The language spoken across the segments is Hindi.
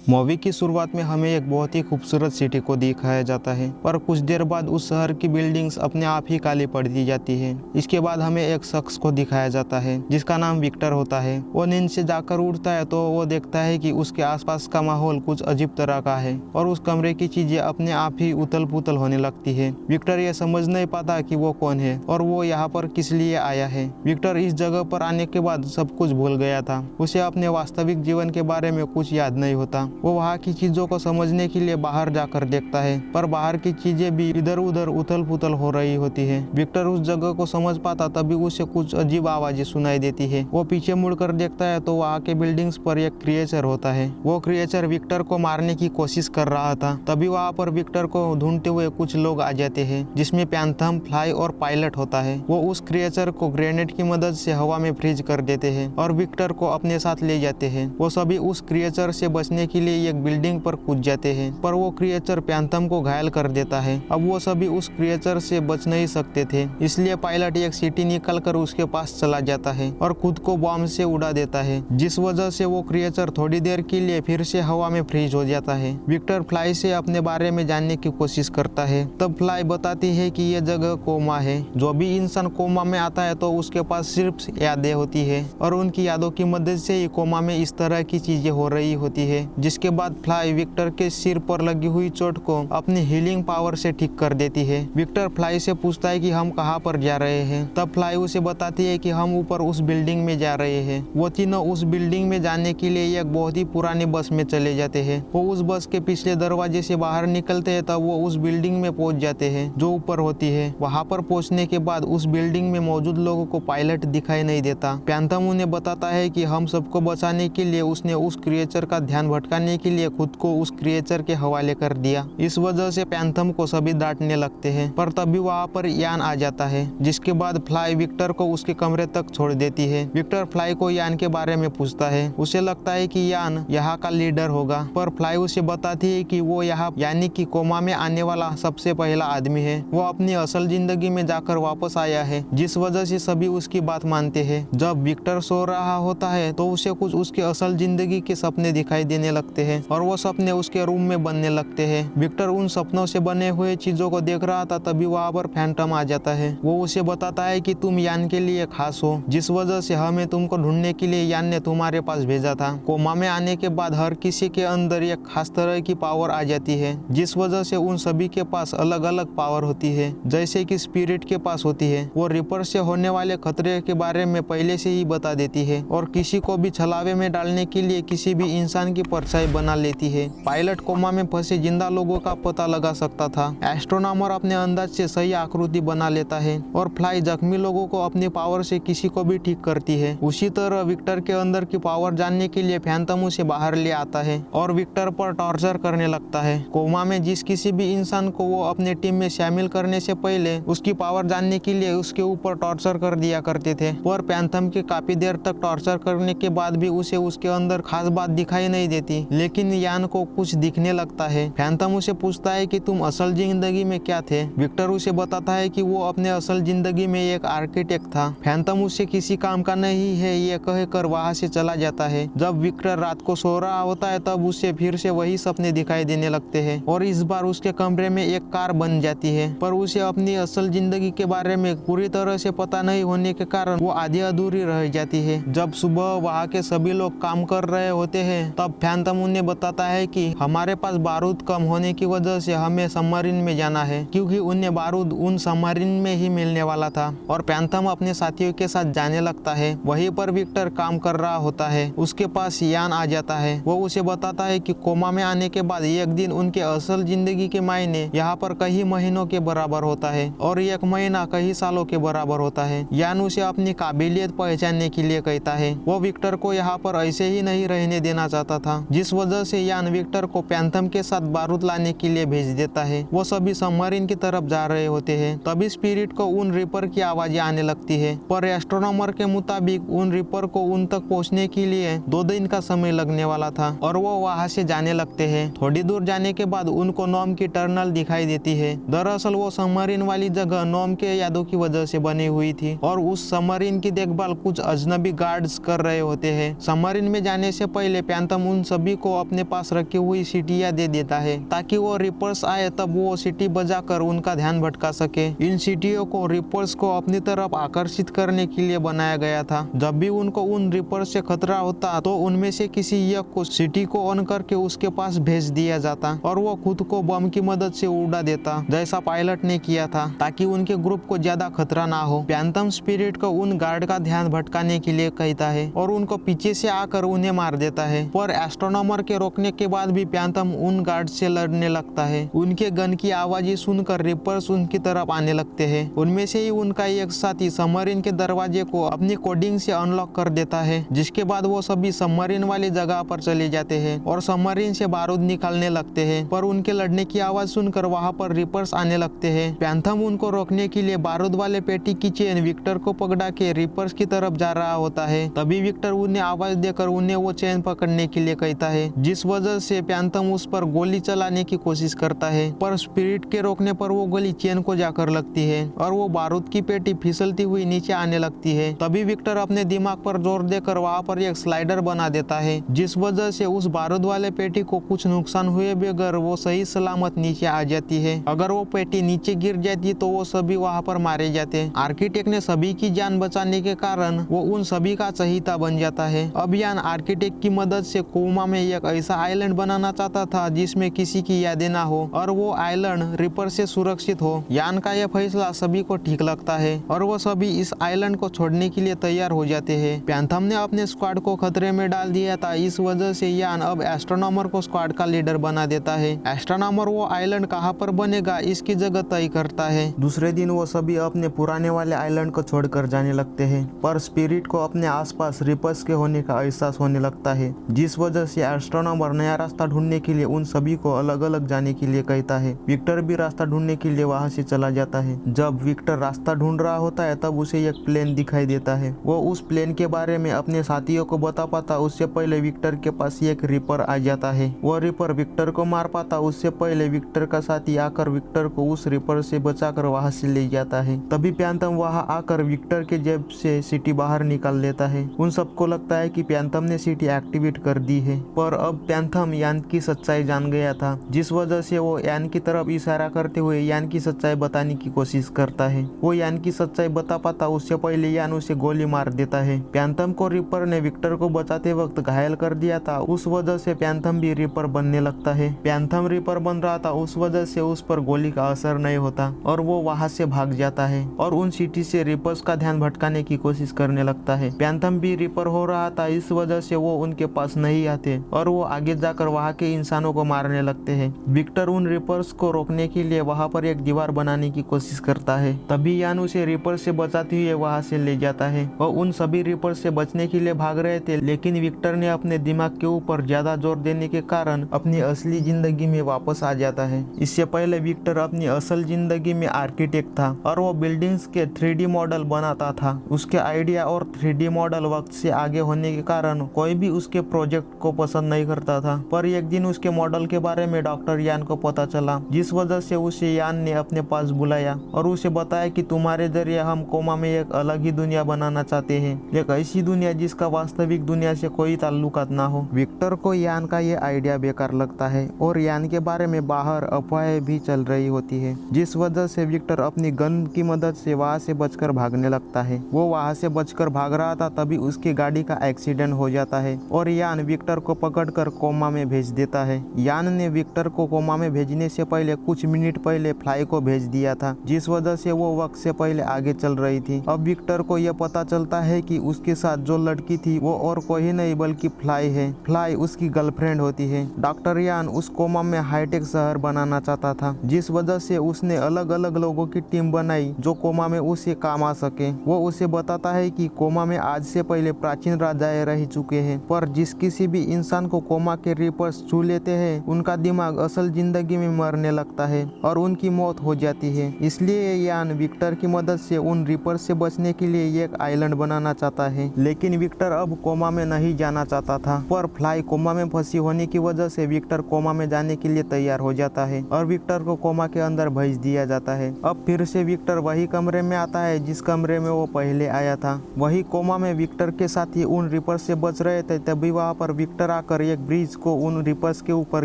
मूवी की शुरुआत में हमें एक बहुत ही खूबसूरत सिटी को दिखाया जाता है, पर कुछ देर बाद उस शहर की बिल्डिंग्स अपने आप ही काली पड़ दी जाती है। इसके बाद हमें एक शख्स को दिखाया जाता है जिसका नाम विक्टर होता है। वो नींद से जाकर उठता है तो वो देखता है कि उसके आसपास का माहौल कुछ अजीब तरह का है और उस कमरे की चीजें अपने आप ही उथल पुथल होने लगती है। विक्टर ये समझ नहीं पाता कि वो कौन है और वो यहाँ पर किस लिए आया है। विक्टर इस जगह पर आने के बाद सब कुछ भूल गया था। उसे अपने वास्तविक जीवन के बारे में कुछ याद नहीं होता। वो वहाँ की चीजों को समझने के लिए बाहर जाकर देखता है, पर बाहर की चीजें भी इधर उधर उथल पुथल हो रही होती है। विक्टर उस जगह को समझ पाता तभी उसे कुछ अजीब आवाजें सुनाई देती है। वो पीछे मुड़कर देखता है तो वहाँ के बिल्डिंग्स पर एक क्रिएचर होता है। वो क्रिएचर विक्टर को मारने की कोशिश कर रहा था। तभी वहाँ पर विक्टर को ढूंढते हुए कुछ लोग आ जाते हैं, जिसमें पैंथम, फ्लाई और पायलट होता है। वो उस क्रिएचर को ग्रेनेड की मदद से हवा में फ्रीज कर देते हैं और विक्टर को अपने साथ ले जाते हैं। वो सभी उस क्रिएचर से बचने के लिए एक बिल्डिंग पर कूद जाते हैं, पर वो क्रिएचर पैंथम को घायल कर देता है। अब वो सभी उस क्रिएचर से बच नहीं सकते थे, इसलिए पायलट एक सीटी निकलकर उसके पास चला जाता है और खुद को बॉम्ब से उड़ा देता है, जिस वजह से वो क्रिएचर थोड़ी देर के लिए फिर से हवा में फ्रीज हो जाता है। विक्टर फ्लाई से अपने बारे में जानने की कोशिश करता है। तब फ्लाई बताती है कि ये जगह कोमा है। जो भी इंसान कोमा में आता है तो उसके पास सिर्फ यादें होती है और उनकी यादों की मदद से ही कोमा में इस तरह की चीजें हो रही होती है। जिसके बाद फ्लाई विक्टर के सिर पर लगी हुई चोट को अपनी हीलिंग पावर से ठीक कर देती है। विक्टर फ्लाई से पूछता है कि हम कहाँ पर जा रहे हैं। तब फ्लाई उसे बताती है कि हम ऊपर उस बिल्डिंग में जा रहे हैं। वो तीनों उस बिल्डिंग में जाने के लिए एक बहुत ही पुरानी बस में चले जाते हैं। वो उस बस के पिछले दरवाजे से बाहर निकलते हैं तब वो उस बिल्डिंग में पहुंच जाते हैं जो ऊपर होती है। वहाँ पर पहुंचने के बाद उस बिल्डिंग में मौजूद लोगों को पायलट दिखाई नहीं देता। पैंथम उन्हें बताता है कि हम सबको बचाने के लिए उसने उस क्रिएचर का ध्यान भटकाने के लिए खुद को उस क्रिएचर के हवाले कर दिया। इस वजह से पैंथम को सभी डांटने लगते हैं, पर तभी वहाँ पर यान आ जाता है, जिसके बाद फ्लाई विक्टर को उसके कमरे तक छोड़ देती है। विक्टर फ्लाई को यान के बारे में पूछता है। उसे लगता है कि यान यहाँ का लीडर होगा, पर फ्लाई उसे बताती है कि वो यहाँ यानी कि कोमा में आने वाला सबसे पहला आदमी है। वो अपनी असल जिंदगी में जाकर वापस आया है, जिस वजह से सभी उसकी बात मानते हैं। जब विक्टर सो रहा होता है तो उसे कुछ उसकी असल जिंदगी के सपने दिखाई देने लगते हैं और वो सपने उसके रूम में बनने लगते हैं। विक्टर उन सपनों से बने हुए चीजों को देख रहा था तभी वहाँ पर फैंटम आ जाता है। वो उसे बताता है कि तुम यान के लिए खास हो, जिस वजह से हमें तुमको ढूंढने के लिए यान ने तुम्हारे पास भेजा था। कोमा में आने के बाद हर किसी के अंदर एक खास तरह की पावर आ जाती है, जिस वजह से उन सभी के पास अलग अलग पावर होती है, जैसे कि स्पिरिट के पास होती है। वो रिपर से होने वाले खतरे के बारे में पहले से ही बता देती है और किसी को भी छलावे में डालने के लिए किसी भी इंसान की परछाई बना लेती है। पायलट कोमा में फंसे जिंदा लोगों का पता लगा सकता था। एस्ट्रोनॉमर अपने अंदाज से सही आकृति बना लेता है और फ्लाई जख्मी लोगों को अपनी पावर से किसी को भी ठीक करती है। उसी तरह विक्टर के अंदर की पावर जानने के लिए फैंटम उसे बाहर ले आता है और विक्टर पर टॉर्चर करने लगता है। कोमा में जिस किसी भी इंसान को वो अपने टीम में शामिल करने से पहले उसकी पावर जानने के लिए उसके ऊपर टॉर्चर कर दिया करते थे, पर पैंथम के काफी देर तक टॉर्चर करने के बाद भी उसे उसके अंदर खास बात दिखाई नहीं देती, लेकिन यान को कुछ दिखने लगता है। फैंटम उसे पूछता है कि तुम असल जिंदगी में क्या थे। विक्टर उसे बताता है कि वो अपने असल जिंदगी में एक आर्किटेक्ट था। फैंटम उससे किसी काम का नहीं है ये कहकर वहाँ से चला जाता है। जब विक्टर रात को सो रहा होता है तब उसे फिर से वही सपने दिखाई देने लगते हैं और इस बार उसके कमरे में एक कार बन जाती है, पर उसे अपनी असल जिंदगी के बारे में पूरी तरह से पता नहीं होने के कारण वो आधी अधूरी रह जाती है। जब सुबह वहाँ के सभी लोग काम कर रहे होते हैं तब फैंटम उन्हें बताता है कि हमारे पास बारूद कम होने की वजह से हमें सबमरीन में जाना है, क्योंकि उन्हें बारूद उन सबमरीन में ही मिलने वाला था। और फैंटम अपने साथियों के साथ जाने लगता है। वहीं पर विक्टर काम कर रहा होता है। उसके पास यान आ जाता है। वो उसे बताता है कि कोमा में आने के बाद एक दिन उनके असल जिंदगी के मायने यहाँ पर कई महीनों के बराबर होता है और एक महीना कई सालों के बराबर होता है। यान उसे अपनी काबिलियत पहचानने के लिए कहता है। वो विक्टर को यहाँ पर ऐसे ही नहीं रहने देना चाहता था, जिस वजह से यान विक्टर को पैंथम के साथ बारूद लाने के लिए भेज देता है। वो सभी सबमरीन की तरफ जा रहे होते हैं। तभी स्पिरिट को उन रिपर की आवाजें आने लगती है, पर एस्ट्रोनॉमर के मुताबिक उन रिपर को उन तक पहुंचने के लिए 2 दिन का समय लगने वाला था और वो वहां से जाने लगते हैं। थोड़ी दूर जाने के बाद उनको नॉम की टर्नल दिखाई देती है। दरअसल वो सबमरीन वाली जगह नॉम के यादों की वजह से बनी हुई थी और उस सबमरीन की देखभाल कुछ अजनबी गार्ड्स कर रहे होते हैं। सबमरीन में जाने से पहले पैंथम उन सभी सभी को अपने पास रखी हुई सीटियां दे देता है ताकि वो रिपर्स आए तब वो सीटी बजाकर उनका ध्यान भटका सके। इन सीटियों को रिपर्स को अपनी तरफ आकर्षित करने के लिए बनाया गया था। जब भी उनको उन रिपर्स से खतरा होता तो उनमें से किसी एक को सीटी को ऑन करके उसके पास भेज दिया जाता और वो खुद को बम की मदद से उड़ा देता जैसा पायलट ने किया था, ताकि उनके ग्रुप को ज्यादा खतरा ना हो। पैंथम स्पिरिट को उन गार्ड का ध्यान भटकाने के लिए कहता है और उनको पीछे से आकर उन्हें मार देता है। पर एस्ट्रोनॉमर के रोकने के बाद भी पैंथम उन गार्ड से लड़ने लगता है। उनके गन की आवाजें सुनकर रिपर्स उनकी तरफ आने लगते हैं। उनमें से ही उनका एक साथी सबमरीन के दरवाजे को अपनी कोडिंग से अनलॉक कर देता है, जिसके बाद वो सभी सबमरीन वाली जगह पर चले जाते हैं और सबमरीन से बारूद निकालने लगते हैं। पर उनके लड़ने की आवाज सुनकर वहां पर रिपर्स आने लगते हैं। पैंथम उनको रोकने के लिए बारूद वाले पेटी की चेन विक्टर को पकड़ा के रिपर्स की तरफ जा रहा होता है। तभी विक्टर उन्हें आवाज देकर उन्हें वो चेन पकड़ने के लिए कहता है, जिस वजह से पैंथम उस पर गोली चलाने की कोशिश करता है। पर स्पिरिट के रोकने पर वो गोली चेन को जाकर लगती है और वो बारूद की पेटी फिसलती हुई नीचे आने लगती है। तभी विक्टर अपने दिमाग पर जोर देकर वहाँ पर एक स्लाइडर बना देता है, जिस वजह से उस बारूद वाले पेटी को कुछ नुकसान हुए बगैर वो सही सलामत नीचे आ जाती है। अगर वो पेटी नीचे गिर जाती तो वो सभी वहाँ पर मारे जाते। आर्किटेक्ट ने सभी की जान बचाने के कारण वो उन सभी का चहीता बन जाता है। अब यान आर्किटेक्ट की मदद से कोमा में एक ऐसा आइलैंड बनाना चाहता था जिसमें किसी की यादें ना हो और वो आइलैंड रिपर से सुरक्षित हो। यान का यह फैसला सभी को ठीक लगता है और वो सभी इस आइलैंड को छोड़ने के लिए तैयार हो जाते हैं। पैंथम ने अपने स्क्वाड को खतरे में डाल दिया था, इस वजह से यान अब एस्ट्रोनॉमर को स्क्वाड का लीडर बना देता है। एस्ट्रोनॉमर वो आइलैंड कहाँ पर बनेगा इसकी जगह तय करता है। दूसरे दिन वो सभी अपने पुराने वाले आइलैंड को छोड़कर जाने लगते हैं, पर स्पिरिट को अपने आसपास रिपर्स के होने का एहसास होने लगता है, जिस वजह से एस्ट्रोनॉमर नया रास्ता ढूंढने के लिए उन सभी को अलग अलग जाने के लिए कहता है। विक्टर भी रास्ता ढूंढने के लिए वहां से चला जाता है। जब विक्टर रास्ता ढूंढ रहा होता है तब उसे एक प्लेन दिखाई देता है। वो उस प्लेन के बारे में अपने साथियों को बता पाता उससे पहले विक्टर के पास एक रिपर आ जाता है। वो रिपर विक्टर को मार पाता उससे पहले विक्टर का साथी आकर विक्टर को उस रिपर से बचाकर वहां से ले जाता है। तभी पैंथम वहां आकर विक्टर के जेब से सिटी बाहर निकाल लेता है। उन सबको लगता है कि पैंथम ने सिटी एक्टिवेट कर दी है, पर अब पैंथम यान की सच्चाई जान गया था, जिस वजह से वो यान की तरफ इशारा करते हुए यान की सच्चाई बताने की कोशिश करता है। वो यान की सच्चाई बता पाता उससे पहले यान उसे गोली मार देता है। पैंथम को रिपर ने विक्टर को बचाते वक्त घायल कर दिया था, उस वजह से पैंथम भी रिपर बनने लगता है। पैंथम रिपर बन रहा था, उस वजह से उस पर गोली का असर नहीं होता और वो वहां से भाग जाता है और उन सिटी से रिपर्स का ध्यान भटकाने की कोशिश करने लगता है। पैंथम भी रिपर हो रहा था, इस वजह से वो उनके पास नहीं आते और वो आगे जाकर वहाँ के इंसानों को मारने लगते हैं। विक्टर उन रिपर्स को रोकने के लिए वहाँ पर एक दीवार बनाने की कोशिश करता है। तभी यान उसे रिपर से बचाते हुए वहाँ से ले जाता है। वो उन सभी रिपर से बचने के लिए भाग रहे थे, लेकिन विक्टर ने अपने दिमाग के ऊपर ज्यादा जोर देने के कारण अपनी असली जिंदगी में वापस आ जाता है। इससे पहले विक्टर अपनी असल जिंदगी में आर्किटेक्ट था और वो बिल्डिंग्स के 3D मॉडल बनाता था। उसके आइडिया और 3D मॉडल वक्त से आगे होने के कारण कोई भी उसके प्रोजेक्ट को पसंद नहीं करता था। पर एक दिन उसके मॉडल के बारे में डॉक्टर यान को पता चला, जिस वजह से उसे यान ने अपने पास बुलाया और उसे बताया कि तुम्हारे जरिए हम कोमा में एक अलग ही दुनिया बनाना चाहते हैं, एक ऐसी दुनिया जिसका वास्तविक दुनिया से कोई ताल्लुकात ना हो। विक्टर को यान का ये आइडिया बेकार लगता है और यान के बारे में बाहर अफवाहें भी चल रही होती है, जिस वजह से विक्टर अपनी गन की मदद से वहाँ से बचकर भागने लगता है। वो वहाँ से बचकर भाग रहा था, तभी उसकी गाड़ी का एक्सीडेंट हो जाता है और यान विक्टर को पकड़कर कोमा में भेज देता है। यान ने विक्टर को कोमा में भेजने से पहले कुछ मिनट पहले फ्लाई को भेज दिया था, जिस वजह से वो वक्त से पहले आगे चल रही थी। अब विक्टर को यह पता चलता है कि उसके साथ जो लड़की थी वो और कोई नहीं बल्कि फ्लाई है। फ्लाई उसकी गर्लफ्रेंड होती है। डॉक्टर यान उस कोमा में हाईटेक शहर बनाना चाहता था, जिस वजह से उसने अलग अलग लोगों की टीम बनाई जो कोमा में उसे काम आ सके। वो उसे बताता है कि कोमा में आज से पहले प्राचीन राजाएं रह चुके हैं, पर जिस किसी भी इंसान को कोमा के रिपर्स छू लेते हैं उनका दिमाग असल जिंदगी में मरने लगता है और उनकी मौत हो जाती है। इसलिए यान विक्टर की मदद से उन रिपर्स से बचने के लिए एक आइलैंड बनाना चाहता है, लेकिन विक्टर अब कोमा में नहीं जाना चाहता था। पर फ्लाई कोमा में फंसी होने की वजह से विक्टर कोमा में जाने के लिए तैयार हो जाता है और विक्टर को कोमा के अंदर भेज दिया जाता है। अब फिर से विक्टर वही कमरे में आता है जिस कमरे में वो पहले आया था। वही कोमा में विक्टर के साथी उन रिपर से बच रहे थे, तभी वहाँ पर विक्टर आकर एक ब्रिज को उन रिपर्स के ऊपर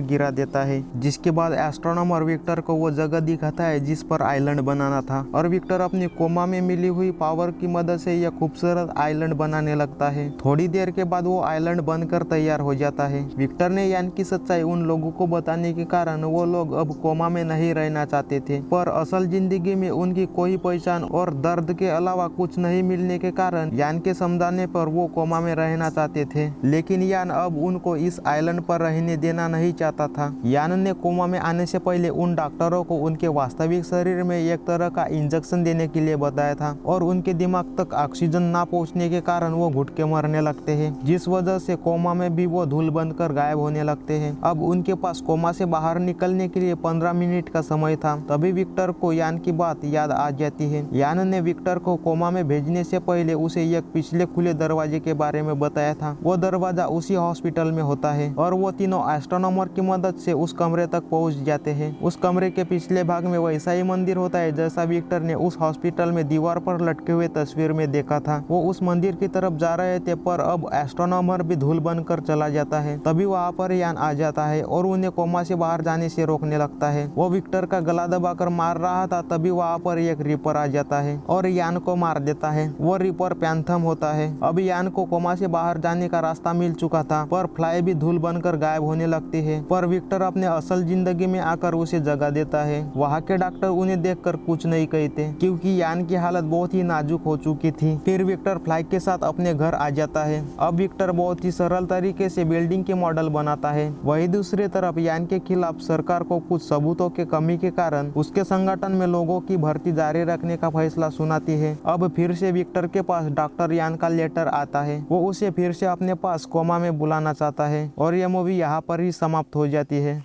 गिरा देता है, जिसके बाद एस्ट्रोनॉमर विक्टर को वो जगह दिखाता है जिस पर आइलैंड बनाना था और विक्टर अपनी कोमा में मिली हुई पावर की मदद से यह खूबसूरत आइलैंड बनाने लगता है। थोड़ी देर के बाद वो आइलैंड बनकर तैयार हो जाता है। विक्टर ने यान की सच्चाई उन लोगों को बताने के कारण वो लोग अब कोमा में नहीं रहना चाहते थे, पर असल जिंदगी में उनकी कोई पहचान और दर्द के अलावा कुछ नहीं मिलने के कारण यान के समझाने पर वो कोमा में रहना चाहते थे। लेकिन यान अब उनको इस आइलैंड पर रहने देना नहीं चाहता था। यान ने कोमा में आने से पहले उन डॉक्टरों को उनके वास्तविक शरीर में एक तरह का इंजेक्शन देने के लिए बताया था और उनके दिमाग तक ऑक्सीजन ना पहुंचने के कारण वो घुट के मरने लगते हैं, जिस वजह से कोमा में भी वो धूल बनकर गायब होने लगते हैं। अब उनके पास कोमा से बाहर निकलने के लिए 15 मिनट का समय था। तभी विक्टर को यान की बात याद आ जाती है। यान ने विक्टर को कोमा में भेजने से पहले उसे एक पिछले खुले दरवाजे के बारे में बताया था। वो दरवाजा उसी हॉस्पिटल में होता है और वो तीनों एस्ट्रोनॉमर की मदद से उस कमरे तक पहुंच जाते हैं। उस कमरे के पिछले भाग में वैसा ही मंदिर होता है जैसा विक्टर ने उस हॉस्पिटल में दीवार पर लटके हुए तस्वीर में देखा था। वो उस मंदिर की तरफ जा रहे थे, पर अब एस्ट्रोनॉमर भी धूल बनकर चला जाता है। तभी वहाँ पर यान आ जाता है और उन्हें कोमा से बाहर जाने से रोकने लगता है। वो विक्टर का गला दबाकर मार रहा था, तभी वहाँ पर एक रिपर आ जाता है और यान को मार देता है। वो रिपर पैंथम होता है। अब यान को कोमा से बाहर जाने का रास्ता मिल चुका था, पर फ्लाई भी धूल बनकर गायब होने लगती है। पर विक्टर अपने असल जिंदगी में आकर उसे जगा देता है। वहाँ के डॉक्टर उन्हें देखकर कुछ नहीं कहते, क्योंकि यान की हालत बहुत ही नाजुक हो चुकी थी। फिर विक्टर फ्लाई के साथ अपने घर आ जाता है। अब विक्टर बहुत ही सरल तरीके से बिल्डिंग के मॉडल बनाता है। वही दूसरी तरफ यान के खिलाफ सरकार को कुछ सबूतों की कमी के कारण उसके संगठन में लोगों की भर्ती जारी रखने का फैसला सुनाती है। अब फिर से विक्टर के पास डॉक्टर यान का लेटर आता है। वो उसे फिर से अपने पास कोमा में बुलाना चाहता है और यह मूवी यहाँ पर ही समाप्त हो जाती है।